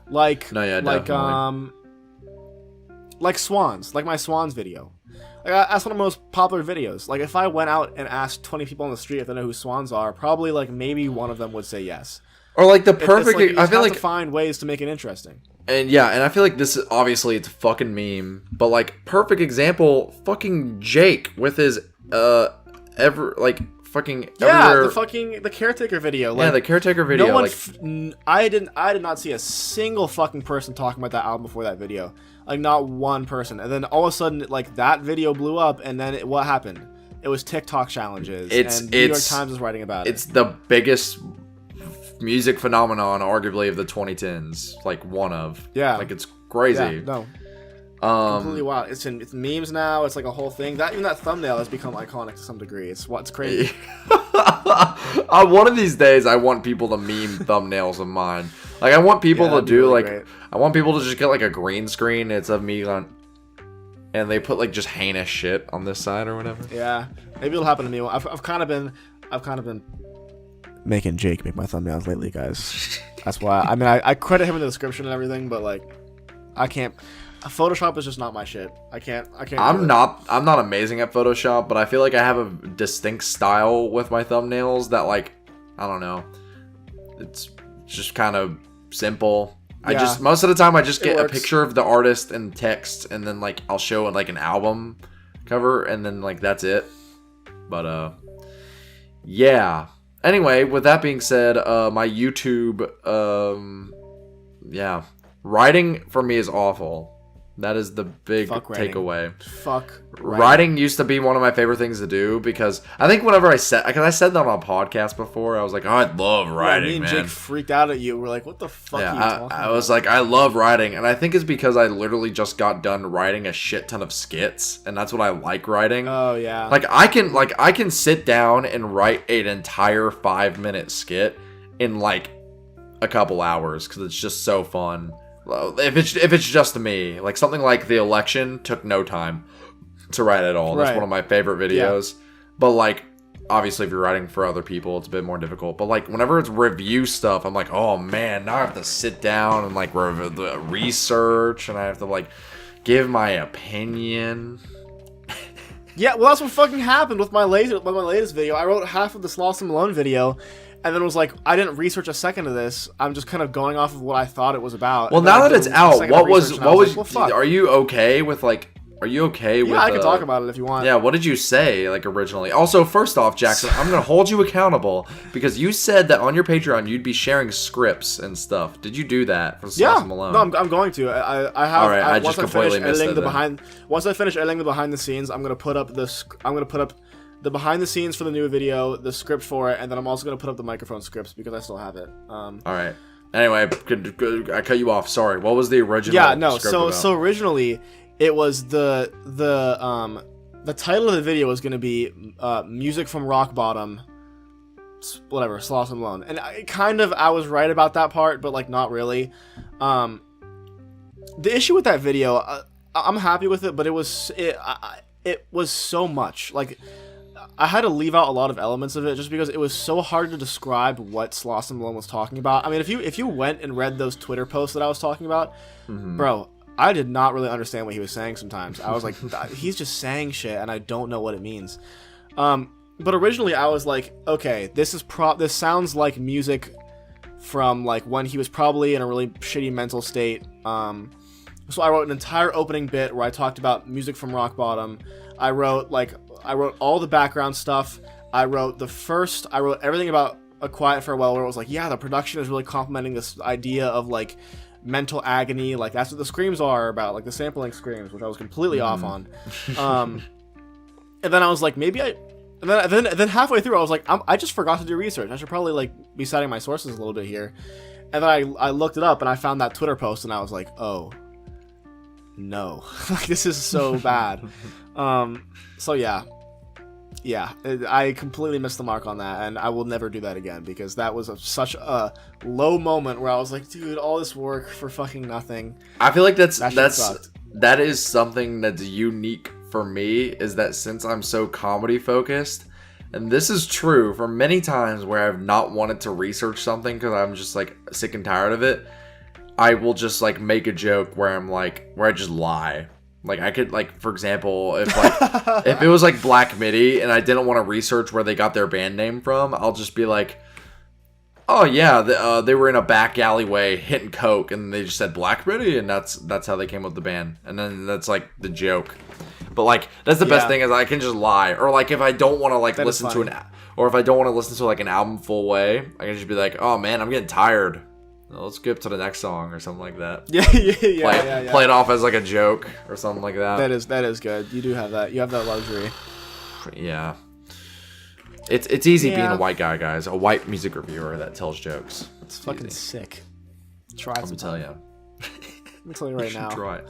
Like definitely. Like Swans, like my Swans video. Like, that's one of the most popular videos. Like, if I went out and asked 20 people on the street if they know who Swans are, probably like maybe one of them would say yes. Or like the perfect. Like, you I feel have like to find ways to make it interesting. And I feel like this is obviously, it's a fucking meme, but like, perfect example, fucking Jake with his the Caretaker video. Like, the Caretaker video. No one, I did not see a single fucking person talking about that album before that video. Like, not one person. And then all of a sudden, like, that video blew up, and then what happened? It was TikTok challenges, and New York Times was writing about it. It's the biggest music phenomenon, arguably, of the 2010s. Like, one of. Yeah. Like, it's crazy. Yeah, no. Completely wild. It's memes now. It's like a whole thing. Even that thumbnail has become iconic to some degree. It's crazy. One of these days, I want people to meme thumbnails of mine. Like, I want people to do really great. I want people to just get like a green screen. It's of me on, and they put like just heinous shit on this side or whatever. Yeah, maybe it'll happen to me. I've kind of been making Jake make my thumbnails lately, guys. That's why. I mean, I credit him in the description and everything, but like, I can't. Photoshop is just not my shit. I can't. I'm not amazing at Photoshop, but I feel like I have a distinct style with my thumbnails that, like, I don't know. It's just kind of simple. Yeah. Most of the time I just get a picture of the artist and text, and then like I'll show like an album cover, and then like that's it. But yeah. Anyway, with that being said, my YouTube, writing for me is awful. That is the big takeaway. Writing used to be one of my favorite things to do, because I think whenever I said that on a podcast before, I was like, oh, I love writing, me and man. Jake freaked out at you. We're like, what the fuck are you talking about? I was like, I love writing, and I think it's because I literally just got done writing a shit ton of skits, and that's what I like writing. Oh yeah. Like I can sit down and write an entire 5-minute skit in like a couple hours, because it's just so fun. If it's just me, like something like The Election took no time to write at all. That's one of my favorite videos. Yeah. But like, obviously, if you're writing for other people, it's a bit more difficult. But like, whenever it's review stuff, I'm like, oh man, now I have to sit down and like research, and I have to like give my opinion. Yeah, well, that's what fucking happened with my latest video. I wrote half of the Slauson Malone video, and then was like, I didn't research a second of this. I'm just kind of going off of what I thought it was about. Well, now that it's out, what was are you okay with like, are you okay with... Yeah, I can talk about it if you want. Yeah, what did you say, like, originally? Also, first off, Jackson, I'm going to hold you accountable, because you said that on your Patreon, you'd be sharing scripts and stuff. Did you do that for Slauson Malone? No, I'm going to. I have... Alright, I just completely missed it Once I finish editing the behind the scenes, I'm going to put up the behind the scenes for the new video, the script for it, and then I'm also going to put up the microphone scripts, because I still have it. Alright. Anyway, I cut you off. Sorry. What was the original script about? So originally... It was the title of the video was going to be Music from Rock Bottom, whatever, Slauson Malone. And I was right about that part, but like not really. The issue with that video, I'm happy with it, but it was so much. Like, I had to leave out a lot of elements of it just because it was so hard to describe what Sloss and Malone was talking about. I mean, if you went and read those Twitter posts that I was talking about, bro, I did not really understand what he was saying sometimes. I was like, he's just saying shit, and I don't know what it means. But originally, I was like, okay, this sounds like music from like when he was probably in a really shitty mental state. So I wrote an entire opening bit where I talked about music from Rock Bottom. I wrote all the background stuff. I wrote everything about A Quiet Farewell, where it was like, yeah, the production is really complementing this idea of like mental agony, like that's what the screams are about, like the sampling screams, which I was completely off on. And then I was like, and then halfway through I was like, I just forgot to do research. I should probably like be citing my sources a little bit here. And then I looked it up and I found that Twitter post and I was like, oh no, like this is so bad. So yeah, I completely missed the mark on that, and I will never do that again because that was such a low moment where I was like, dude, all this work for fucking nothing. I feel like that is something that's unique for me, is that since I'm so comedy focused, and this is true for many times where I've not wanted to research something because I'm just like sick and tired of it, I will just like make a joke where I just lie. Like I could, like, for example, if it was like Black Midi and I didn't want to research where they got their band name from, I'll just be like, oh yeah, they were in a back alleyway hitting coke and they just said Black Midi and that's how they came up with the band, and then that's like the joke. But like that's the best thing, is I can just lie, or like if I don't want to like listen to like an album full way, I can just be like, oh man, I'm getting tired. Let's skip to the next song or something like that. Play it off as like a joke or something like that. That is good. You do have that. You have that luxury. Yeah. It's easy being a white guy, guys. A white music reviewer that tells jokes. It's fucking sick. Try it. Let me tell you. Let me tell you right now. Try it.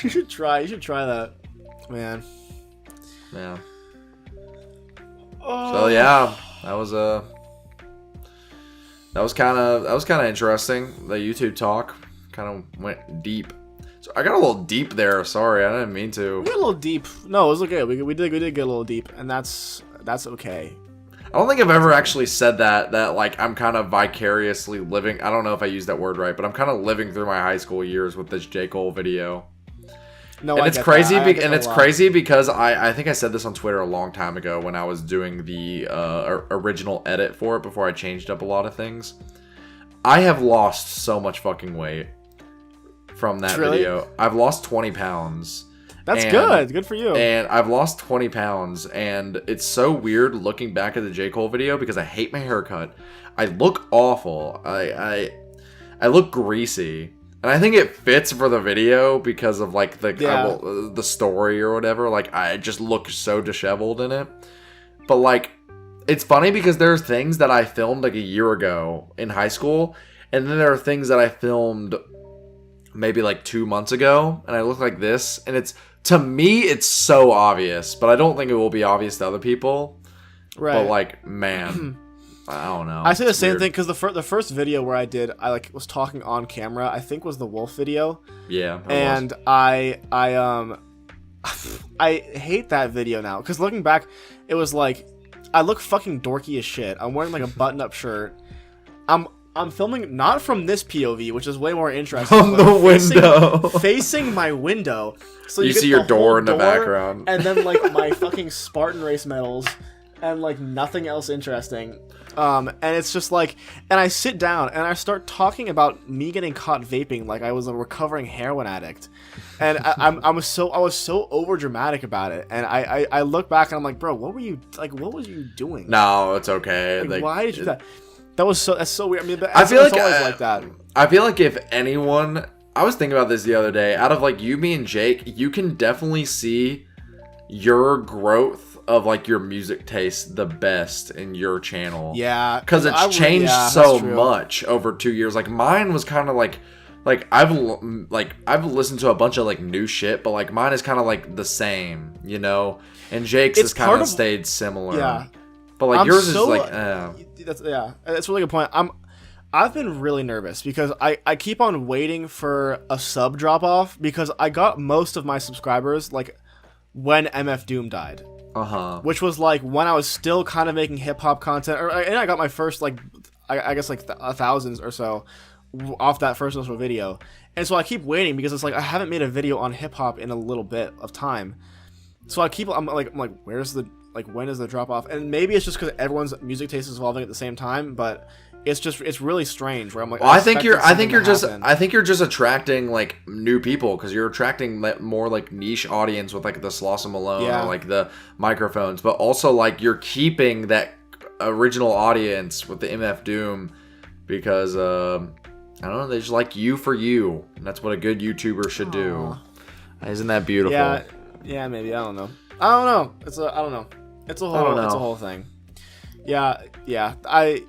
You should try that, man. Yeah. Oh. So yeah, that was kind of interesting. The YouTube talk kind of went deep. So I got a little deep there. Sorry, I didn't mean to. We got a little deep. No, it was okay. We did get a little deep, and that's okay. I don't think I've ever actually said that like I'm kind of vicariously living. I don't know if I used that word right, but I'm kind of living through my high school years with this J. Cole video. No, and it's crazy. Crazy because I think I said this on Twitter a long time ago when I was doing the original edit for it before I changed up a lot of things. I have lost so much fucking weight from that video. I've lost 20 pounds. That's good. Good for you. And I've lost 20 pounds, and it's so weird looking back at the J. Cole video because I hate my haircut. I look awful. I look greasy. And I think it fits for the video because of like the story or whatever. Like I just look so disheveled in it. But like it's funny because there's things that I filmed like a year ago in high school, and then there are things that I filmed maybe like 2 months ago, and I look like this, and to me it's so obvious, but I don't think it will be obvious to other people. Right. But like, man, I don't know. I say the same thing because the first video where I like was talking on camera, I think was the wolf video. Yeah. And I hate that video now because looking back, it was like I look fucking dorky as shit. I'm wearing like a button-up shirt. I'm filming not from this POV, which is way more interesting. From the window. Facing my window. So you see your door in the background. And then like my fucking Spartan race medals and like nothing else interesting. And it's just like, and I sit down and I start talking about me getting caught vaping like I was a recovering heroin addict. And I was so over dramatic about it. And I look back and I'm like, bro, what was you doing? No, it's okay. Like, why did you do that? That's so weird. I mean, I feel like it's always like that. I feel like if anyone, I was thinking about this the other day, out of like you, me, and Jake, you can definitely see your growth of like your music taste the best in your channel. Yeah. Because it's changed so much over 2 years. Like mine was kind of like I've listened to a bunch of like new shit, but like mine is kind of like the same, you know? And Jake's has kind of stayed similar. Yeah. But like yours is like that's a really good point. I've been really nervous because I keep on waiting for a sub drop off because I got most of my subscribers like when MF Doom died. Which was like when I was still kind of making hip hop content, and I got my first like I guess like thousands or so off that first initial video, and so I keep waiting because it's like I haven't made a video on hip hop in a little bit of time, so I'm like where's the like when is the drop off? And maybe it's just because everyone's music taste is evolving at the same time, but it's really strange where I'm like, well, I think you're just attracting like new people because you're attracting more like niche audience with like the Slauson Malone or like the microphones, but also like you're keeping that original audience with the MF Doom because I don't know, they just like you for you, and that's what a good YouTuber should do. Isn't that beautiful? Yeah, maybe. I don't know. It's a whole thing. Yeah. I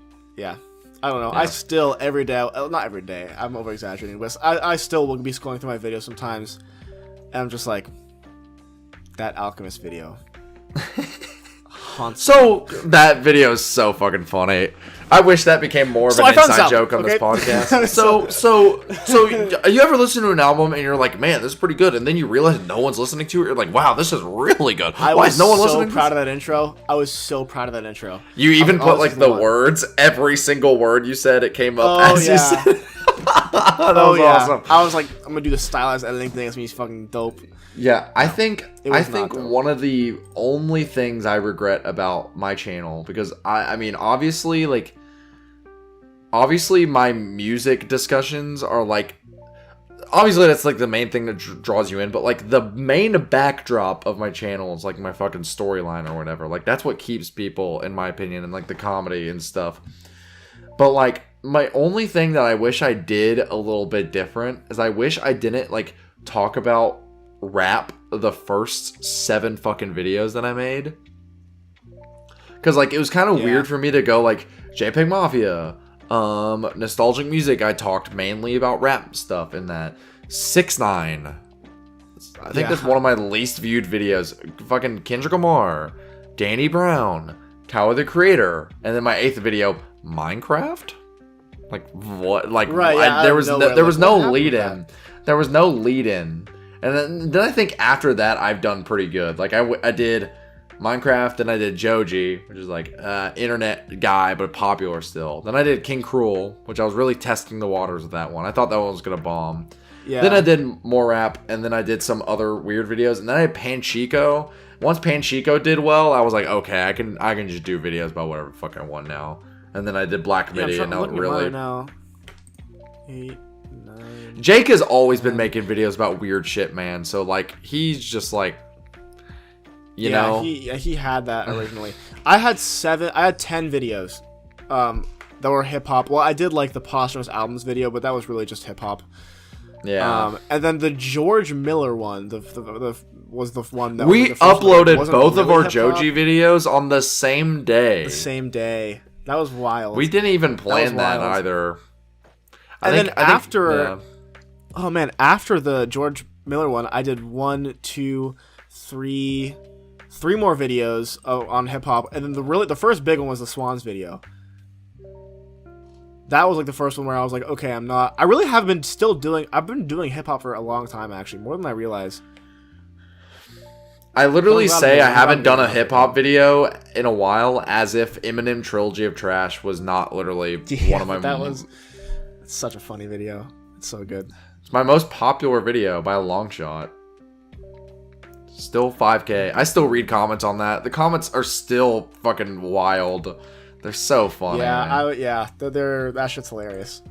don't know. Yeah. I still every day, not every day. I'm over exaggerating, but I still will be scrolling through my videos sometimes, and I'm just like, that Alchemist video. So that video is so fucking funny. I wish that became more of an inside joke on this podcast. So you ever listen to an album and you're like, man, this is pretty good, and then you realize no one's listening to it. You're like, wow, this is really good. Why is no one listening? I was so proud of that intro. I was so proud of that intro. You even put like the words, every single word you said, it came up as you said. That was awesome. I was like, I'm gonna do the stylized editing thing. It's gonna be fucking dope. Yeah, I think one of the only things I regret about my channel, because I mean, obviously my music discussions are like, obviously that's like the main thing that draws you in, but like the main backdrop of my channel is like my fucking storyline or whatever. Like that's what keeps people, in my opinion, and like the comedy and stuff. But like my only thing that I wish I did a little bit different is I wish I didn't like talk about rap the first 7 fucking videos that I made. Cause like it was kind of weird for me to go like JPEG Mafia, nostalgic music. I talked mainly about rap stuff in that. 6ix9ine. I think that's one of my least viewed videos. Fucking Kendrick Lamar, Danny Brown, Tyler the Creator, and then my 8th video, Minecraft. Like what? Like there was no lead in. There was no lead in. And then I think after that I've done pretty good. Like I did Minecraft, then I did Joji, which is like internet guy but popular still. Then I did King Cruel, which I was really testing the waters with that one. I thought that one was gonna bomb. Yeah. Then I did more rap, and then I did some other weird videos, and then I had Panchico. Once Panchico did well, I was like, okay, I can just do videos about whatever the fuck I want now. And then I did Black Midi, and now really. Now. 8, 9. Jake has always been making videos about weird shit, man. So like he's just like, you know. He had that originally. I had 10 videos, that were hip hop. Well, I did like the posthumous albums video, but that was really just hip hop. Yeah. And then the George Miller one, was the one that we uploaded both of our Joji videos on the same day. The same day. That was wild. We didn't even plan that either. After the George Miller one, I did 1, 2, 3 more videos on hip hop, and then the first big one was the Swans video. That was like the first one where I was like, okay, I've been doing hip hop for a long time, actually, more than I realize. I literally say I haven't done a hip hop video in a while, as if Eminem Trilogy of Trash was not literally one of my. It's such a funny video. It's so good. It's my most popular video by a long shot. Still 5K. I still read comments on that. The comments are still fucking wild. They're so funny. That shit's hilarious.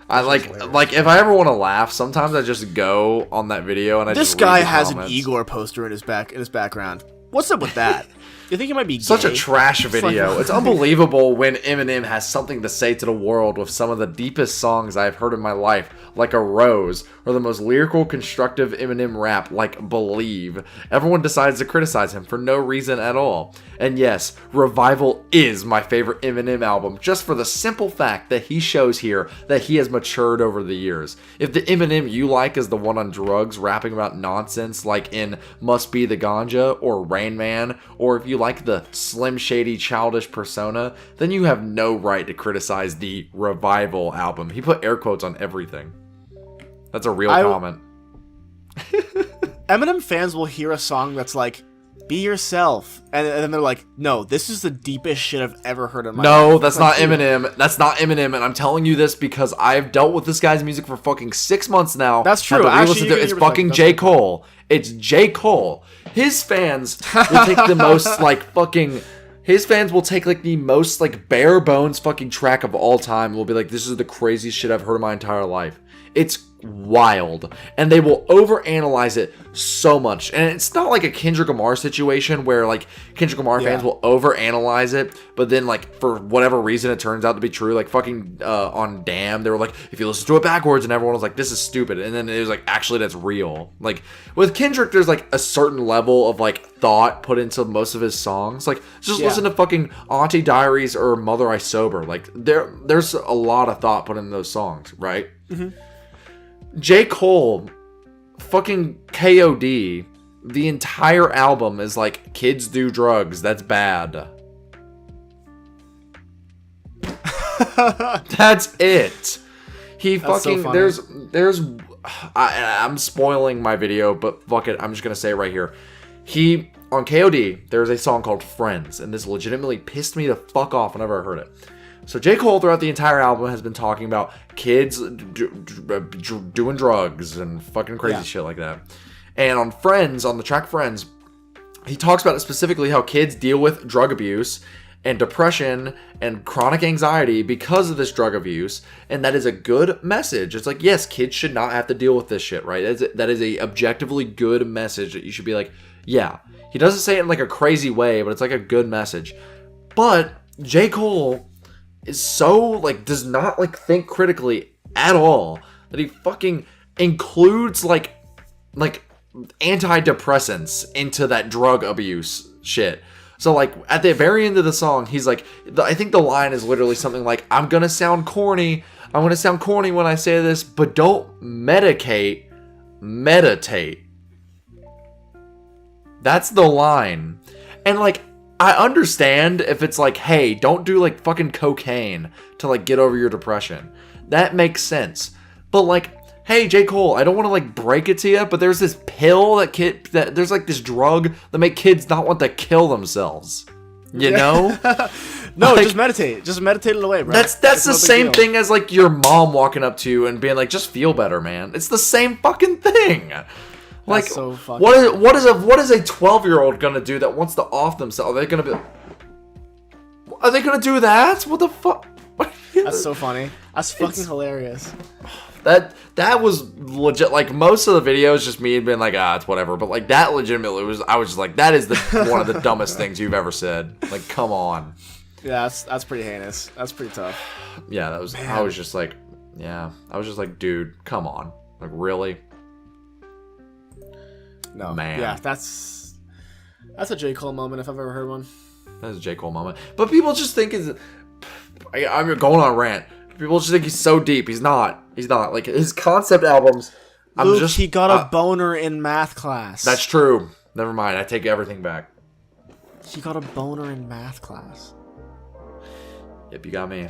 I like if I ever want to laugh, sometimes I just go on that video and this guy has an Igor poster in his background. What's up with that? You think he might be gay? Such a trash video. It's unbelievable when Eminem has something to say to the world with some of the deepest songs I've heard in my life, like A Rose, or the most lyrical, constructive Eminem rap, like Believe. Everyone decides to criticize him for no reason at all. And yes, Revival is my favorite Eminem album, just for the simple fact that he shows here that he has matured over the years. If the Eminem you like is the one on drugs, rapping about nonsense like in Must Be the Ganja or Rain Man, or if if you like the Slim Shady childish persona, then you have no right to criticize the Revival album. He put air quotes on everything. That's a real comment. Eminem fans will hear a song that's like, be yourself, and then they're like, no, this is the deepest shit I've ever heard in my life. No, that's not Eminem. That's not Eminem, and I'm telling you this because I've dealt with this guy's music for fucking 6 months now. That's true. Actually, it's fucking J. Cole. It's J. Cole. His fans will take the most like fucking. His fans will take like the most like bare bones fucking track of all time. And will be like, this is the craziest shit I've heard in my entire life. It's wild, and they will overanalyze it so much. And it's not like a Kendrick Lamar situation where like Kendrick Lamar fans will overanalyze it, but then like for whatever reason it turns out to be true. Like fucking on Damn, they were like, if you listen to it backwards, and everyone was like, this is stupid, and then it was like, actually that's real. Like with Kendrick, there's like a certain level of like thought put into most of his songs. Like just listen to fucking Auntie Diaries or Mother I Sober. Like there's a lot of thought put in those songs, right? J. Cole, fucking KOD, the entire album is like, kids do drugs, that's bad. That's it. He That's fucking, so there's, I'm spoiling my video, but fuck it, I'm just gonna say it right here. On KOD, there's a song called Friends, and this legitimately pissed me the fuck off whenever I heard it. So J. Cole throughout the entire album has been talking about kids doing drugs and fucking crazy shit like that. And on Friends, on the track Friends, he talks about it specifically how kids deal with drug abuse and depression and chronic anxiety because of this drug abuse. And that is a good message. It's like, yes, kids should not have to deal with this shit, right? That is a objectively good message that you should be like, yeah. He doesn't say it in like a crazy way, but it's like a good message. But J. Cole is so like does not like think critically at all that he fucking includes like antidepressants into that drug abuse shit. So like at the very end of the song, he's like, I think the line is literally something like, I'm gonna sound corny when I say this, but don't meditate. That's the line. And like, I understand if it's like, hey, don't do like fucking cocaine to like get over your depression. That makes sense. But like, hey, J. Cole, I don't want to like break it to you, but there's this pill that there's like this drug that make kids not want to kill themselves. You know? No, like, just meditate. Just meditate it away, bro. That's the same thing as like your mom walking up to you and being like, just feel better, man. It's the same fucking thing. Like, so fucking what is a 12-year-old gonna do that wants to off themselves? Are they gonna do that? What the fuck? That's so funny. That's fucking hilarious. That was legit. Like most of the videos, just me being like, it's whatever. But like that, legitimately was. I was just like, that is one of the dumbest things you've ever said. Like, come on. Yeah, that's pretty heinous. That's pretty tough. Yeah, that was. Man. I was just like, dude, come on. Like, really? No, man. Yeah, that's a J. Cole moment if I've ever heard one. That's a J. Cole moment. But people just think I'm going on a rant. People just think he's so deep. He's not. Like his concept albums. Luke, he got a boner in math class. That's true. Never mind. I take everything back. He got a boner in math class. Yep, you got me.